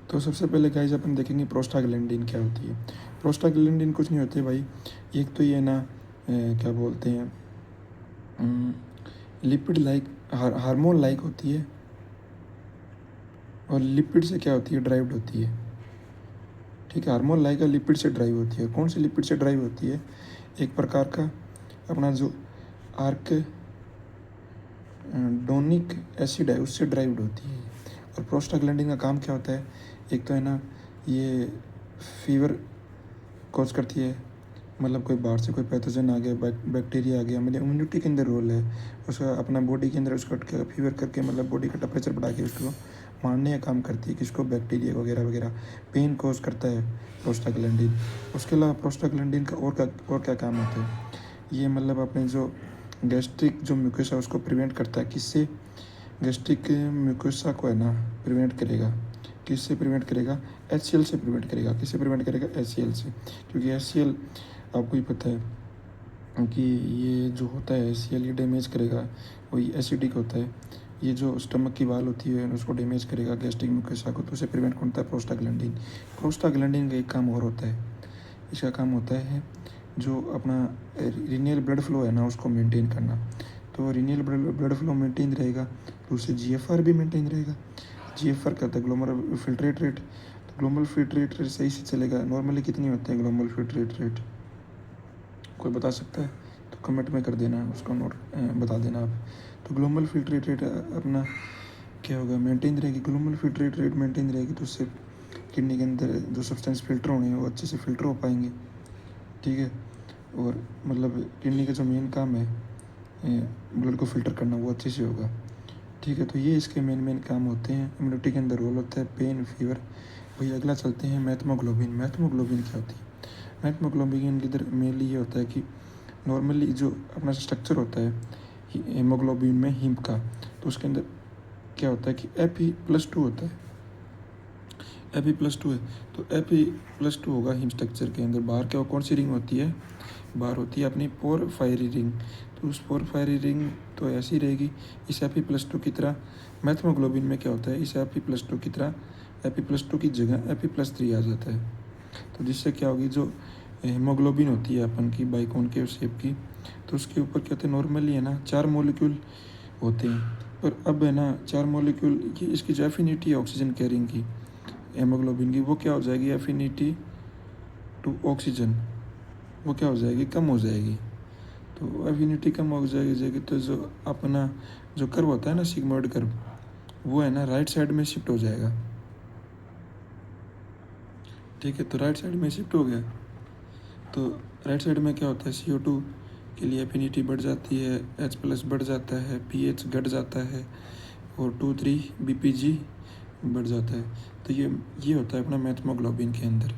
तो सबसे पहले गाइस अपन देखेंगे प्रोस्टाग्लैंडिन क्या होती है। प्रोस्टाग्लैंडिन कुछ नहीं होती है भाई, एक तो ये ना क्या बोलते हैं, लिपिड लाइक हार्मोन लाइक होती है, और लिपिड से क्या होती है, ड्राइव्ड होती है। ठीक है, हार्मोन लाइक लिपिड से ड्राइव होती है। कौन सी लिपिड से ड्राइव होती है, एक प्रकार का अपना जो आर्क डोनिक एसिड है उससे ड्राइव्ड होती है। और प्रोस्टाग्लैंडिन का काम क्या होता है, एक तो है ना ये फीवर कॉज करती है, मतलब कोई बाहर से कोई पैथोजन आ गया, बैक्टीरिया आ गया, मतलब इम्यूनिटी के अंदर रोल है उसका, अपना बॉडी के अंदर उसको फीवर करके मतलब बॉडी का टेम्परेचर बढ़ा के उसको मारने का काम करती है, किसको, बैक्टीरिया वगैरह वगैरह। पेन कॉज करता है प्रोस्टाग्लैंडिन। उसके अलावा प्रोस्टाग्लैंडिन का और क्या काम होता है, ये मतलब अपने जो गैस्ट्रिक जो म्यूकोसा है उसको प्रिवेंट करता है। किससे, गैस्ट्रिक म्यूकोसा को है ना प्रिवेंट करेगा। किससे प्रिवेंट करेगा, HCl से प्रिवेंट करेगा। किससे प्रिवेंट करेगा, HCl से, क्योंकि HCl आपको ही पता है कि ये जो होता है HCl ये डैमेज करेगा, वही एसिडिक होता है, ये जो स्टमक की वाल होती है उसको डैमेज करेगा, गैस्ट्रिक म्यूकोसा को। तो उसे प्रिवेंट कौन होता है, प्रोस्टाग्लैंडिन। प्रोस्टाग्लैंडिन का एक काम और होता है, इसका काम होता है जो अपना रीनल ब्लड फ्लो है ना उसको मेंटेन करना। तो रीनल ब्लड फ्लो मेंटेन रहेगा तो उससे GFR भी मेंटेन रहेगा। GFR कहता है ग्लोमरुलर फिल्ट्रेट रेट। तो ग्लोमरुलर फिल्ट्रेट रेट सही से चलेगा। नॉर्मली कितनी होते हैं ग्लोमरुलर फिल्ट्रेट रेट, कोई बता सकता है तो कमेंट में कर देना, उसको नोट बता देना आप। तो ग्लोमरुलर फिल्ट्रेट रेट अपना क्या होगा, मेंटेन रहेगी। ग्लोमरुलर फिल्ट्रेट रेट मेंटेन रहेगी तो उससे किडनी के अंदर जो सब्सटेंस फिल्टर होने हैं वो अच्छे से फिल्टर हो पाएंगे। ठीक है, और मतलब किडनी का जो मेन काम है ब्लड को फिल्टर करना वो अच्छे से होगा। ठीक है, तो ये इसके मेन काम होते हैं। इम्यूनिटी के अंदर रोल होता है, पेन, फीवर। वही अगला चलते हैं मैथमोग्लोबिन। मैथमोग्लोबिन क्या होती है, मैथमोग्लोबिन के अंदर मेनली ये होता है कि नॉर्मली जो अपना स्ट्रक्चर होता है हीमोग्लोबिन में हीम का, तो उसके अंदर क्या होता है कि Fe+2 होता है। Fe+2 है तो Fe+2 होगा हीम स्ट्रक्चर के अंदर। बाहर क्या, कौन सी रिंग होती है, बाहर होती है अपनी पोरफायरी रिंग। तो उस पोरफायरी रिंग तो ऐसी रहेगी इस Fe+2 की तरह। मैथमोग्लोबिन में क्या होता है, इस Fe+2 की तरह Fe+2 की जगह Fe+3 आ जाता है। तो जिससे क्या होगी, जो हीमोग्लोबिन होती है अपन की बाइकॉन्केव शेप की, तो उसके ऊपर क्या होता है, नॉर्मली है ना 4 मॉलिक्यूल होते हैं, पर अब है ना 4 मॉलिक्यूल की इसकी जो एफिनिटी है ऑक्सीजन कैरिंग की हीमोग्लोबिन की, वो क्या हो जाएगी, एफिनिटी टू ऑक्सीजन वो क्या हो जाएगी, कम हो जाएगी। तो एफिनिटी कम हो जाएगी तो जो अपना जो कर्व होता है ना सिग्मॉइड कर्व, वो है ना राइट साइड में शिफ्ट हो जाएगा। ठीक है, तो राइट साइड में शिफ्ट हो गया तो राइट साइड में क्या होता है, CO2 के लिए एफिनिटी बढ़ जाती है, H+ बढ़ जाता है, pH घट जाता है, और 2,3 BPG बढ़ जाता है। तो ये होता है अपना मैथमोग्लोबिन के अंदर।